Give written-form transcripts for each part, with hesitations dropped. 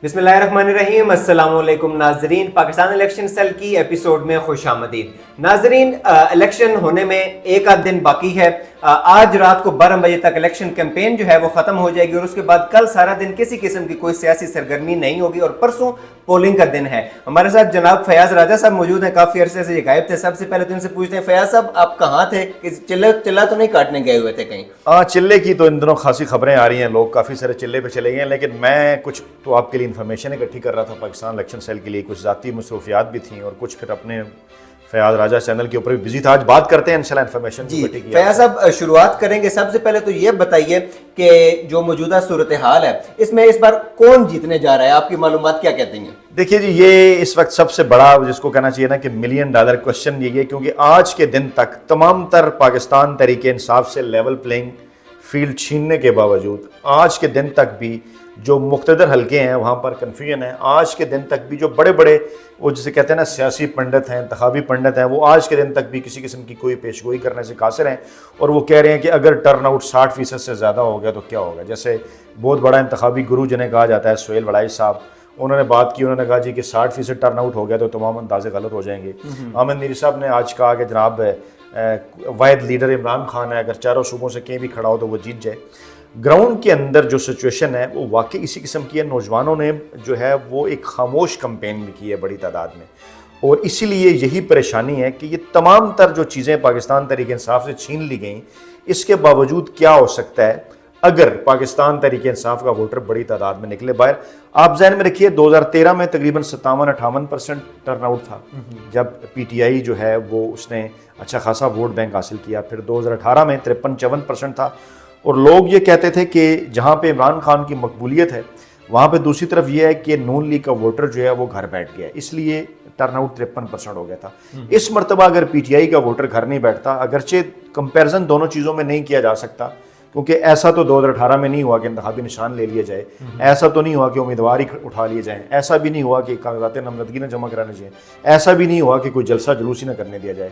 بسم اللہ الرحمن الرحیم، السلام علیکم ناظرین، پاکستان الیکشن سیل کی ایپیسوڈ میں خوش آمدید۔ ناظرین، الیکشن ہونے میں ایک آدھ دن باقی ہے۔ آج رات کو 12 بجے تک الیکشن کیمپین جو ہے وہ ختم ہو جائے گی اور اس کے بعد کل سارا دن کسی قسم کی کوئی سیاسی سرگرمی نہیں ہوگی اور پرسوں پولنگ کا دن ہے۔ ہمارے ساتھ جناب فیاض راجہ صاحب موجود ہیں، کافی عرصے سے یہ غائب تھے۔ سب سے پہلے تو ان سے پوچھتے ہیں، فیاض صاحب آپ کہاں تھے؟ چلہ تو نہیں کاٹنے گئے ہوئے تھے کہیں؟ چلے کی تو ان دنوں خاصی خبریں آ رہی ہیں، لوگ کافی سارے چلے پہ چلے گئے ہیں، لیکن میں کچھ تو آپ کے لیے انفارمیشن اکٹھی کر رہا تھا پاکستان الیکشن سیل کے لیے، کچھ ذاتی مصروفیات بھی تھیں اور کچھ پھر اپنے فیاض راجہ چینل کے اوپر بھی بزی تھا۔ آج بات کرتے ہیں انشاءاللہ انفارمیشن جی فیاض صاحب شروعات کریں گے۔ سب سے پہلے تو یہ بتائیے کہ جو موجودہ صورتحال ہے اس میں اس بار کون جیتنے جا رہا ہے؟ آپ کی معلومات کیا کہتی ہیں؟ دیکھیے جی، یہ اس وقت سب سے بڑا جس کو کہنا چاہیے نا کہ $1 ملین کوشچن یہ ہے، کیونکہ آج کے دن تک تمام تر پاکستان تحریک انصاف سے لیول پلینگ فیلڈ چھیننے کے باوجود آج کے دن تک بھی جو مقتدر حلقے ہیں وہاں پر کنفیوژن ہے۔ آج کے دن تک بھی جو بڑے بڑے وہ جسے کہتے ہیں نا سیاسی پنڈت ہیں، انتخابی پنڈت ہیں، وہ آج کے دن تک بھی کسی قسم کی کوئی پیشگوئی کرنے سے قاصر ہیں، اور وہ کہہ رہے ہیں کہ اگر ٹرن آؤٹ 60% سے زیادہ ہو گیا تو کیا ہوگا۔ جیسے بہت بڑا انتخابی گرو جنہیں کہا جاتا ہے سہیل وڑائی صاحب، انہوں نے بات کی، انہوں نے کہا جی کہ 60% ٹرن آؤٹ ہو گیا تو تمام اندازے غلط ہو جائیں گے۔ احمد میری صاحب نے آج کہا کہ جناب واحد لیڈر عمران خان ہے، اگر چاروں صوبوں سے کہیں بھی کھڑا ہو تو وہ جیت جائے۔ گراؤنڈ کے اندر جو سچویشن ہے وہ واقعی اسی قسم کی ہے۔ نوجوانوں نے جو ہے وہ ایک خاموش کمپین بھی کی ہے بڑی تعداد میں، اور اسی لیے یہی پریشانی ہے کہ یہ تمام تر جو چیزیں پاکستان تحریک انصاف سے چھین لی گئیں، اس کے باوجود کیا ہو سکتا ہے اگر پاکستان تحریک انصاف کا ووٹر بڑی تعداد میں نکلے باہر۔ آپ ذہن میں رکھیے 2013 میں تقریباً 57-58% ٹرن آؤٹ تھا جب پی ٹی آئی جو ہے وہ اس نے اچھا خاصا ووٹ بینک حاصل کیا، پھر 2018 میں 53-54% تھا، اور لوگ یہ کہتے تھے کہ جہاں پہ عمران خان کی مقبولیت ہے وہاں پہ دوسری طرف یہ ہے کہ نون لیگ کا ووٹر جو ہے وہ گھر بیٹھ گیا، اس لیے ٹرن آؤٹ 53% ہو گیا تھا۔ اس مرتبہ اگر پی ٹی آئی کا ووٹر گھر نہیں بیٹھتا، اگرچہ کمپیرزن دونوں چیزوں میں نہیں کیا جا سکتا، کیونکہ ایسا تو 2018 میں نہیں ہوا کہ انتخابی نشان لے لیا جائے، ایسا تو نہیں ہوا کہ امیدوار ہی اٹھا لیے جائیں، ایسا بھی نہیں ہوا کہ کاغذات نامزدگی نہ جمع کرانے چاہیے، ایسا بھی نہیں ہوا کہ کوئی جلسہ جلوس ہی نہ کرنے دیا جائے۔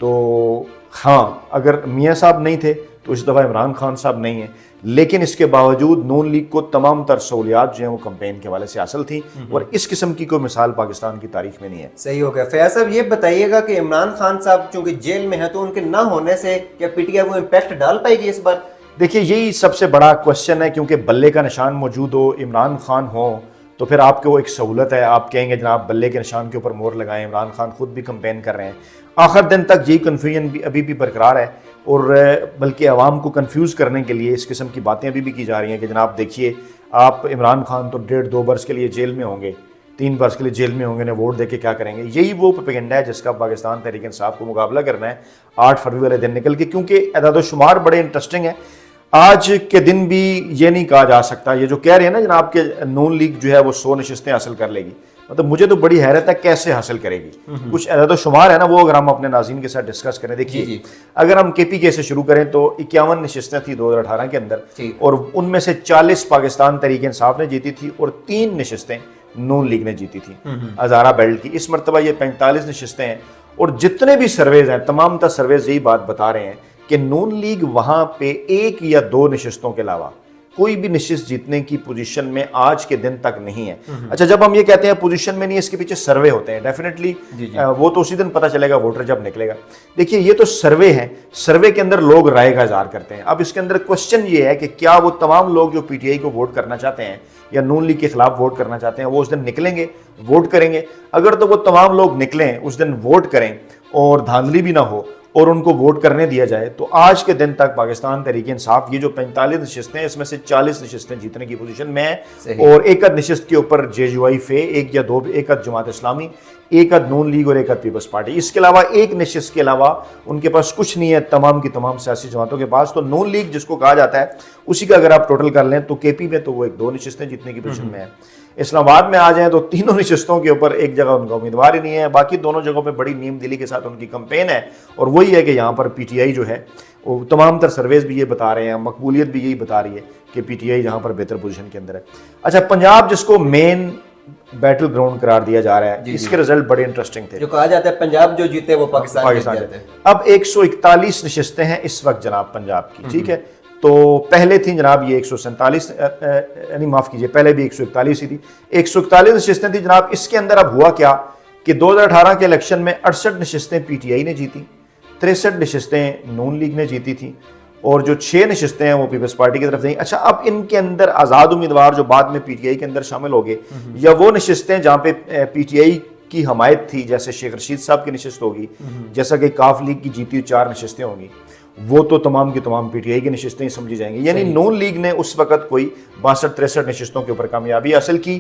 تو ہاں، اگر میاں صاحب نہیں تھے تو اس دفعہ عمران خان صاحب نہیں ہیں، لیکن اس کے باوجود نون لیگ کو تمام تر سہولیات جو ہیں وہ کمپین کے حوالے سے حاصل تھیں، اور اس قسم کی کوئی مثال پاکستان کی تاریخ میں نہیں ہے۔ صحیح ہو گیا۔ فیاض صاحب یہ بتائیے گا کہ عمران خان صاحب چونکہ جیل میں ہیں تو ان کے نہ ہونے سے کیا پی ٹی آئی وہ امپیکٹ ڈال پائے گی اس بار؟ دیکھیے یہی سب سے بڑا کوشچن ہے، کیونکہ بلے کا نشان موجود ہو، عمران خان ہو تو پھر آپ کو ایک سہولت ہے، آپ کہیں گے جناب بلے کے نشان کے اوپر مور لگائیں۔ عمران خان خود بھی کمپین کر رہے ہیں، آخر دن تک یہی کنفیوژن بھی ابھی بھی برقرار ہے، اور بلکہ عوام کو کنفیوز کرنے کے لیے اس قسم کی باتیں ابھی بھی کی جا رہی ہیں کہ جناب دیکھیے آپ عمران خان تو 1.5-2 برس کے لیے جیل میں ہوں گے، 3 برس کے لیے جیل میں ہوں گے، انہیں ووٹ دے کے کیا کریں گے۔ یہی وہ پروپیگنڈا ہے جس کا پاکستان تحریک انصاف کو مقابلہ کرنا ہے 8 فروری والے دن نکل کے، کیونکہ اعداد و شمار بڑے انٹرسٹنگ ہیں۔ آج کے دن بھی یہ نہیں کہا جا سکتا، یہ جو کہہ رہے ہیں نا جناب کہ نون لیگ جو ہے وہ 100 نشستیں حاصل کر لے گی، مطلب مجھے تو بڑی حیرت ہے کیسے حاصل کرے گی۔ کچھ اعداد و شمار ہے نا، وہ اگر ہم اپنے ناظرین کے ساتھ ڈسکس کریں، دیکھیے اگر ہم کے پی کے سے شروع کریں تو 51 نشستیں تھیں 2018 کے اندر، اور ان میں سے 40 پاکستان تحریک انصاف نے جیتی تھی اور 3 نشستیں نون لیگ نے جیتی تھی ہزارہ بیلٹ کی۔ اس مرتبہ یہ 45 نشستیں ہیں، اور جتنے بھی سرویز ہیں تمام تر سرویز یہی بات بتا رہے ہیں کہ نون لیگ وہاں پہ 1 یا 2 نشستوں کے علاوہ کوئی بھی نشست جیتنے کی پوزیشن میں آج کے دن تک نہیں ہے۔ اچھا، جب ہم یہ کہتے ہیں پوزیشن میں نہیں، اس کے پیچھے سروے ہوتے ہیں ڈیفینیٹلی، وہ تو اسی دن پتہ چلے گا ووٹر جب نکلے گا۔ دیکھیے یہ تو سروے ہے، سروے کے اندر لوگ رائے کا اظہار کرتے ہیں۔ اب اس کے اندر کوشچن یہ ہے کہ کیا وہ تمام لوگ جو پی ٹی آئی کو ووٹ کرنا چاہتے ہیں یا نون لیگ کے خلاف ووٹ کرنا چاہتے ہیں وہ اس دن نکلیں گے، ووٹ کریں گے؟ اگر تو وہ تمام لوگ نکلیں اس دن، ووٹ کریں اور دھاندلی بھی نہ ہو اور ان کو ووٹ کرنے دیا جائے، تو آج کے دن تک پاکستان تحریک انصاف یہ جو 45 نشستیں ہیں اس میں سے 40 نشستیں جیتنے کی پوزیشن میں ہے، اور 1 نشست کے اوپر جے یو آئی فے، 1 یا 2، 1 جماعت اسلامی، 1 نون لیگ اور 1 پیپلز پارٹی۔ اس کے علاوہ 1 نشست کے علاوہ ان کے پاس کچھ نہیں ہے تمام کی تمام سیاسی جماعتوں کے پاس۔ تو نون لیگ جس کو کہا جاتا ہے اسی کا اگر آپ ٹوٹل کر لیں تو کے پی میں تو وہ 1-2 نشستیں جیتنے کی پوزیشن میں ہے۔ اسلام آباد میں آ جائیں تو 3 نشستوں کے اوپر ایک جگہ ان کا امیدوار ہی نہیں ہے، باقی دونوں جگہوں پہ بڑی نیم دلی کے ساتھ ان کی کمپین ہے، اور وہی ہے کہ یہاں پر پی ٹی آئی جو ہے وہ تمام تر سرویز بھی یہ بتا رہے ہیں، مقبولیت بھی یہی بتا رہی ہے کہ پی ٹی آئی جہاں پر بہتر پوزیشن کے اندر ہے۔ اچھا، پنجاب جس کو مین بیٹل گراؤنڈ قرار دیا جا رہا ہے، اس کے رزلٹ بڑے انٹرسٹنگ تھے، جو کہا جاتا ہے پنجاب جو جیتے وہ پاکستان جیتے۔ اب 141 نشستیں ہیں اس وقت جناب پنجاب کی، ٹھیک ہے، تو پہلے تھیں جناب یہ 147 یعنی معاف کیجئے پہلے بھی 141 ہی تھی, 141 نشستیں تھیں جناب. اس کے اندر اب ہوا کیا کہ 2018 کے الیکشن میں 68 نشستیں پی ٹی آئی نے جیتی, 63 نشستیں نون لیگ نے جیتی تھیں, اور جو 6 نشستیں ہیں وہ پیپلز پارٹی کی طرف سے. اچھا, اب ان کے اندر آزاد امیدوار جو بعد میں پی ٹی آئی کے اندر شامل ہو گئے, یا وہ نشستیں جہاں پہ پی ٹی آئی کی حمایت تھی, جیسے شیخ رشید صاحب کی نشست ہوگی, جیسا کہ کاف لیگ کی جیتی 4 نشستیں ہوں گی, وہ تو تمام کی تمام پی ٹی آئی کی نشستیں سمجھی جائیں گی. یعنی نون لیگ نے اس وقت کوئی 62-63 نشستوں کے اوپر کامیابی حاصل کی.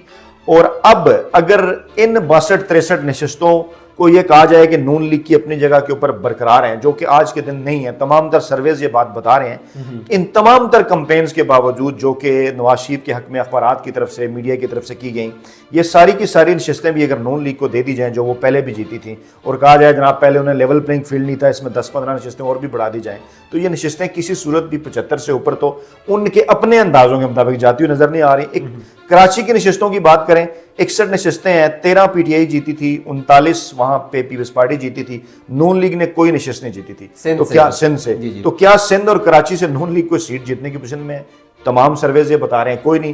اور اب اگر ان 62-63 نشستوں کو یہ کہا جائے کہ نون لیگ کی اپنی جگہ کے اوپر برقرار ہیں, جو کہ آج کے دن نہیں ہے, تمام تر سرویز یہ بات بتا رہے ہیں, ان تمام تر کمپینز کے باوجود جو کہ نواز شریف کے حق میں اخبارات کی طرف سے, میڈیا کی طرف سے کی گئیں, یہ ساری کی ساری نشستیں بھی اگر نون لیگ کو دے دی جائیں جو وہ پہلے بھی جیتی تھیں, اور کہا جائے جناب پہلے انہیں لیول پلینگ فیلڈ نہیں تھا, اس میں 10-15 نشستیں اور بھی بڑھا دی جائیں, تو یہ نشستیں کسی صورت بھی 75 سے اوپر تو ان کے اپنے اندازوں کے مطابق جاتی ہوئی نظر نہیں آ رہی. ایک کراچی کی نشستوں کی بات کریں, 61 نشستیں ہیں, 13 پی ٹی آئی جیتی تھی, 39 وہاں پہ پیپلز پارٹی جیتی تھی, نون لیگ نے کوئی نشست نہیں جیتی تھی. تو کیا سندھ سے, تو کیا سندھ اور کراچی سے نون لیگ کوئی سیٹ جیتنے کی پوزیشن میں ہے؟ تمام سرویز یہ بتا رہے ہیں کوئی نہیں.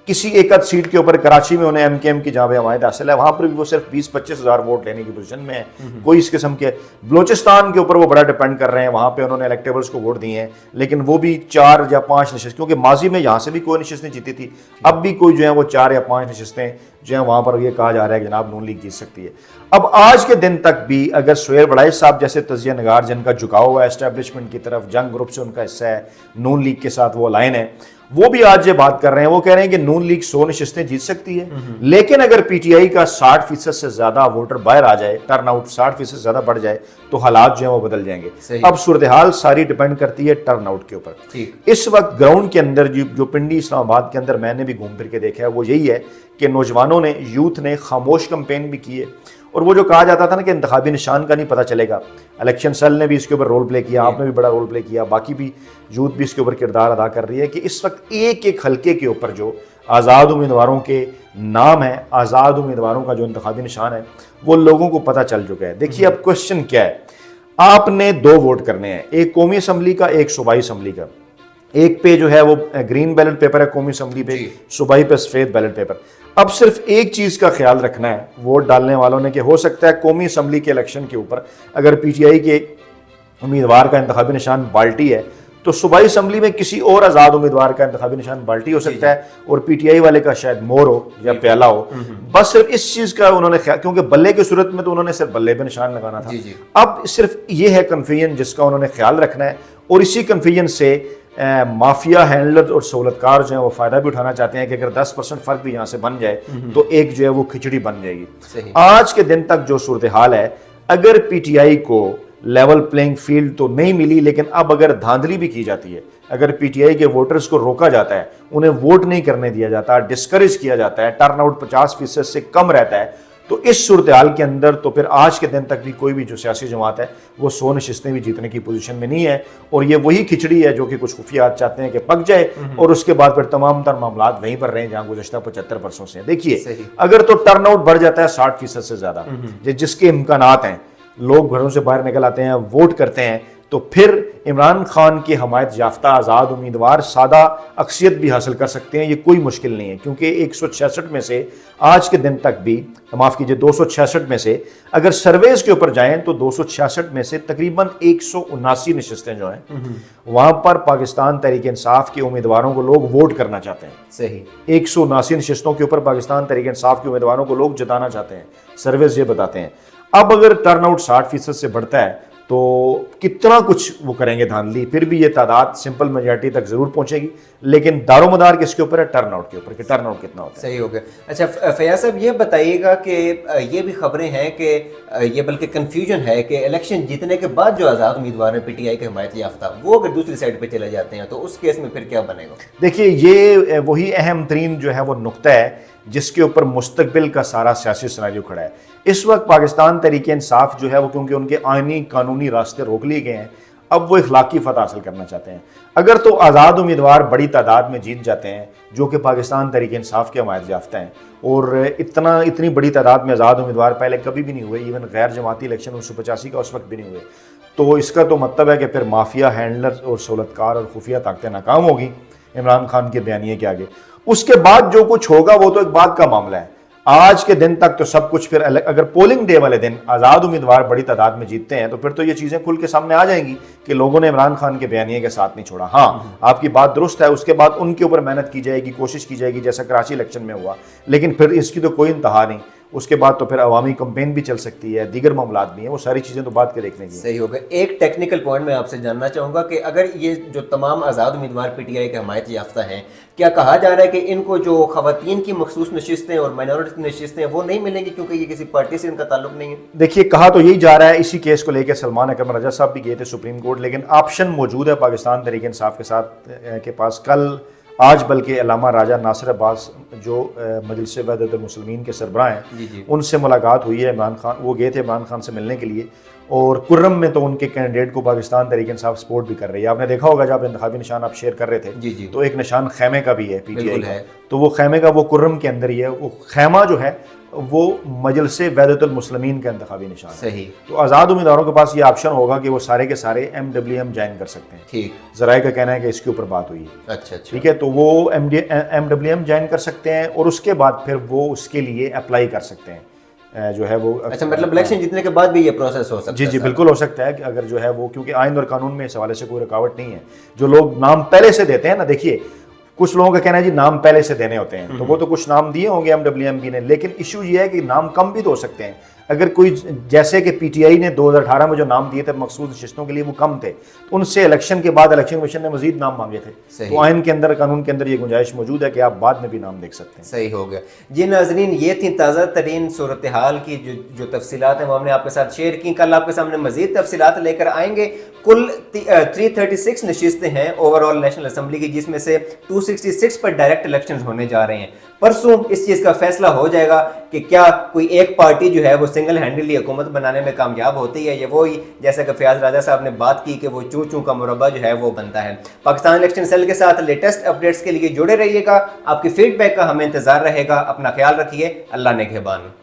کسی ایک آدھ سیٹ کے اوپر کراچی میں انہیں ایم کے ایم کی جہاں پہ حمایت حاصل ہے, وہاں پر بھی وہ صرف 20-25 ہزار ووٹ لینے کی پوزیشن میں ہے, کوئی اس قسم کے. بلوچستان کے اوپر وہ بڑا ڈیپینڈ کر رہے ہیں, وہاں پہ انہوں نے الیکٹیبلز کو ووٹ دیے ہیں, لیکن وہ بھی 4 یا 5 نشست, کیونکہ ماضی میں یہاں سے بھی کوئی نشست نہیں جیتی تھی, اب بھی کوئی جو ہے وہ 4 یا 5 نشستیں جو ہیں وہاں پر یہ کہا جا رہا ہے کہ جناب نون لیگ جیت سکتی ہے. اب آج کے دن تک بھی اگر سہیل وڑائچ صاحب جیسے تجزیہ نگار جن کا جھکاؤ ہوا ہے اسٹیبلشمنٹ کی طرف, جنگ گروپ سے ان کا حصہ ہے, نون لیگ کے ساتھ وہ لائن ہے, وہ بھی آج یہ بات کر رہے ہیں, وہ کہہ رہے ہیں کہ نون لیگ 100 نشستیں جیت سکتی ہے, لیکن اگر پی ٹی آئی کا 60% سے زیادہ ووٹر باہر آ جائے, ٹرن آؤٹ 60% سے زیادہ بڑھ جائے, تو حالات جو ہیں وہ بدل جائیں گے. اب صورتحال ساری ڈیپینڈ کرتی ہے ٹرن آؤٹ کے اوپر. اس وقت گراؤنڈ کے اندر جو پنڈی اسلام آباد کے اندر میں نے بھی گھوم پھر کے دیکھا ہے وہ یہی ہے کہ نوجوانوں نے, یوتھ نے خاموش کمپین بھی کی ہے, اور وہ جو کہا جاتا تھا نا کہ انتخابی نشان کا نہیں پتہ چلے گا, الیکشن سیل نے بھی اس کے اوپر رول پلے کیا, آپ نے بھی بڑا رول پلے کیا, باقی بھی یوتھ بھی اس کے اوپر کردار ادا کر رہی ہے کہ اس وقت ایک ایک حلقے کے اوپر جو آزاد امیدواروں کے نام ہیں, آزاد امیدواروں کا جو انتخابی نشان ہے وہ لوگوں کو پتہ چل چکا ہے. دیکھیے اب کوشچن کیا ہے, آپ نے 2 ووٹ کرنے ہیں, ایک قومی اسمبلی کا, ایک صوبائی اسمبلی کا. ایک پہ جو ہے وہ گرین بیلٹ پیپر ہے قومی اسمبلی پہ, صوبائی پہ سفید بیلٹ پیپر. اب صرف ایک چیز کا خیال رکھنا ہے ووٹ ڈالنے والوں نے کہ ہو سکتا ہے قومی اسمبلی کے الیکشن کے اوپر اگر پی ٹی آئی کے امیدوار کا انتخابی نشان بالٹی ہے تو صوبائی اسمبلی میں کسی اور آزاد امیدوار کا انتخابی نشان بالٹی ہو سکتا ہے, اور پی ٹی آئی والے کا شاید مور ہو یا پیالہ ہو. بس صرف اس چیز کا انہوں نے خیال, کیونکہ بلے کی صورت میں تو انہوں نے صرف بلے پہ نشان لگانا تھا. اب صرف یہ ہے کنفیوژن جس کا انہوں نے خیال رکھنا ہے, اور اسی کنفیوژن سے مافیا ہینڈلر اور سہولت کار جو ہیں وہ فائدہ بھی اٹھانا چاہتے ہیں کہ اگر 10% فرق بھی یہاں سے بن جائے تو ایک جو ہے وہ کھچڑی بن جائے گی. آج کے دن تک جو صورتحال ہے, اگر پی ٹی آئی کو لیول پلینگ فیلڈ تو نہیں ملی, لیکن اب اگر دھاندلی بھی کی جاتی ہے, اگر پی ٹی آئی کے ووٹرز کو روکا جاتا ہے, انہیں ووٹ نہیں کرنے دیا جاتا, ڈسکریج کیا جاتا ہے, ٹرن آؤٹ 50% سے کم رہتا ہے, تو اس صورتحال کے اندر تو پھر آج کے دن تک بھی کوئی بھی جو سیاسی جماعت ہے وہ 100 نشستیں بھی جیتنے کی پوزیشن میں نہیں ہے. اور یہ وہی کھچڑی ہے جو کہ کچھ خفیات چاہتے ہیں کہ پک جائے, اور اس کے بعد پھر تمام تر معاملات وہیں پر رہیں جہاں گزشتہ 75 برسوں سے. دیکھیے اگر تو ٹرن آؤٹ بڑھ جاتا ہے 60% سے زیادہ, جس کے امکانات ہیں, لوگ گھروں سے باہر نکل آتے ہیں, ووٹ کرتے ہیں, تو پھر عمران خان کی حمایت یافتہ آزاد امیدوار سادہ اکثریت بھی حاصل کر سکتے ہیں. یہ کوئی مشکل نہیں ہے, کیونکہ 166 میں سے آج کے دن تک بھی, معاف کیجیے 266 میں سے اگر سرویز کے اوپر جائیں تو 266 میں سے تقریباً 179 نشستیں جو ہیں وہاں پر پاکستان تحریک انصاف کے امیدواروں کو لوگ ووٹ کرنا چاہتے ہیں. صحیح 179 نشستوں کے اوپر پاکستان تحریک انصاف کے امیدواروں کو لوگ جتانا چاہتے ہیں, سرویز یہ بتاتے ہیں. اب اگر ٹرن آؤٹ 60% سے بڑھتا ہے تو کتنا کچھ وہ کریں گے دھاندلی, پھر بھی یہ تعداد سمپل میجارٹی تک ضرور پہنچے گی, لیکن دار و مدار کس کے اوپر ہے, ٹرن آؤٹ کے اوپر, کہ ٹرن آؤٹ کتنا ہوتا ہے. صحیح ہو گیا. اچھا فیاض صاحب یہ بتائیے گا کہ یہ بھی خبریں ہیں کہ یہ بلکہ کنفیوژن ہے کہ الیکشن جیتنے کے بعد جو آزاد امیدوار ہیں پی ٹی آئی کے حمایت یافتہ, وہ اگر دوسری سائڈ پہ چلے جاتے ہیں تو اس کیس میں پھر کیا بنے گا؟ دیکھیے یہ وہی اہم ترین جو ہے وہ نقطہ ہے جس کے اوپر مستقبل کا سارا سیاسی سناریو کھڑا ہے. اس وقت پاکستان تحریک انصاف جو ہے وہ کیونکہ ان کے آئینی قانونی راستے روک لیے گئے ہیں, اب وہ اخلاقی فتح حاصل کرنا چاہتے ہیں. اگر تو آزاد امیدوار بڑی تعداد میں جیت جاتے ہیں جو کہ پاکستان تحریک انصاف کے حمایت یافتہ ہیں, اور اتنی بڑی تعداد میں آزاد امیدوار پہلے کبھی بھی نہیں ہوئے, ایون غیر جماعتی الیکشن 1985 کا اس وقت بھی نہیں ہوئے, تو اس کا تو مطلب ہے کہ پھر مافیا ہینڈلر اور سہولتکار اور خفیہ طاقتیں ناکام ہوگی عمران خان کے بیانیے کے آگے. اس کے بعد جو کچھ ہوگا وہ تو ایک بعد کا معاملہ ہے. آج کے دن تک تو سب کچھ پھر اگر پولنگ ڈے والے دن آزاد امیدوار بڑی تعداد میں جیتتے ہیں تو پھر تو یہ چیزیں کھل کے سامنے آ جائیں گی کہ لوگوں نے عمران خان کے بیانیے کے ساتھ نہیں چھوڑا. ہاں آپ کی بات درست ہے, اس کے بعد ان کے اوپر محنت کی جائے گی, کوشش کی جائے گی جیسا کراچی الیکشن میں ہوا, لیکن پھر اس کی تو کوئی انتہا نہیں. اس کے بعد تو پھر عوامی کمپین بھی چل سکتی ہے, دیگر معاملات بھی ہیں, وہ ساری چیزیں تو بات کے دیکھنے کی. صحیح ہوگا. ایک ٹیکنیکل پوائنٹ میں آپ سے جاننا چاہوں گا کہ اگر یہ جو تمام آزاد امیدوار پی ٹی آئی کے حمایت یافتہ ہیں, کیا کہا جا رہا ہے کہ ان کو جو خواتین کی مخصوص نشستیں اور مائنورٹی نشستیں وہ نہیں ملیں گی کیونکہ یہ کسی پارٹی سے ان کا تعلق نہیں ہے؟ دیکھیے کہا تو یہی جا رہا ہے, اسی کیس کو لے کے سلمان اکرم رضا صاحب بھی گئے تھے سپریم کورٹ, لیکن آپشن موجود ہے پاکستان تحریک انصاف کے ساتھ کے پاس. آج بلکہ علامہ راجہ ناصر عباس جو مجلس وحدت المسلمین کے سربراہ ہیں ان سے ملاقات ہوئی ہے عمران خان, وہ گئے تھے عمران خان سے ملنے کے لیے, اور کرم میں تو ان کے کینڈیڈیٹ کو پاکستان تحریک انصاف سپورٹ بھی کر رہی ہے. آپ نے دیکھا ہوگا جب انتخابی نشان آپ شیئر کر رہے تھے تو ایک نشان خیمے کا بھی ہے پی ٹی آئی کا, تو وہ خیمے کا وہ کرم کے اندر ہی ہے. وہ خیمہ جو ہے وہ مجلس وحدت المسلمین کا انتخابی نشان ہے. صحیح. تو آزاد امیدواروں کے پاس یہ آپشن ہوگا کہ وہ سارے کے سارے MWM جوائن کر سکتے ہیں. ٹھیک. ذرائع کا کہنا ہے کہ اس کے اوپر بات ہوئی ہے. اچھا ٹھیک ہے, تو وہ MWM جوائن کر سکتے ہیں اور اس کے بعد پھر وہ اس کے لیے اپلائی کر سکتے ہیں جو ہے وہ. اچھا, مطلب الیکشن جیتنے کے بعد بھی یہ پروسیس ہو سکتا ہے؟ جی بالکل ہو سکتا ہے کہ اگر جو ہے وہ, کیونکہ آئین اور قانون میں اس حوالے سے کوئی رکاوٹ نہیں ہے. جو لوگ نام پہلے سے دیتے ہیں نا, دیکھیے کچھ لوگوں کا کہنا ہے جی نام پہلے سے دینے ہوتے ہیں, تو وہ تو کچھ نام دیے ہوں گے MWM نے, لیکن ایشو یہ ہے کہ نام کم بھی تو ہو سکتے ہیں. اگر کوئی جیسے کہ پی ٹی آئی نے 2018 میں جو نام دیے تھے مخصوص نشستوں کے لیے وہ کم تھے, تو ان سے الیکشن کے بعد الیکشن کمیشن نے مزید نام مانگے تھے. تو آئین کے اندر قانون کے اندر یہ گنجائش موجود ہے کہ آپ بعد میں بھی نام دیکھ سکتے ہیں. صحیح ہو گیا. جی ناظرین, یہ تھی تازہ ترین صورتحال کی جو تفصیلات ہیں وہ ہم نے آپ کے ساتھ شیئر کی. کل آپ کے سامنے مزید تفصیلات لے کر آئیں گے. کل 336 نشستیں ہیں اوور آل نیشنل اسمبلی کی, جس میں سے 266 پر ڈائریکٹ الیکشنز ہونے جا رہے ہیں. پرسوں اس چیز کا فیصلہ ہو جائے گا کہ کیا کوئی ایک پارٹی جو ہے وہ سنگل ہینڈلی حکومت بنانے میں کامیاب ہوتی ہے, یا وہی جیسا کہ فیاض راجہ صاحب نے بات کی کہ وہ چوں چوں کا مربع جو ہے وہ بنتا ہے. پاکستان الیکشن سیل کے ساتھ لیٹسٹ اپڈیٹس کے لیے جڑے رہیے گا. آپ کی فیڈ بیک کا ہمیں انتظار رہے گا. اپنا خیال رکھیے. اللہ نگہبان.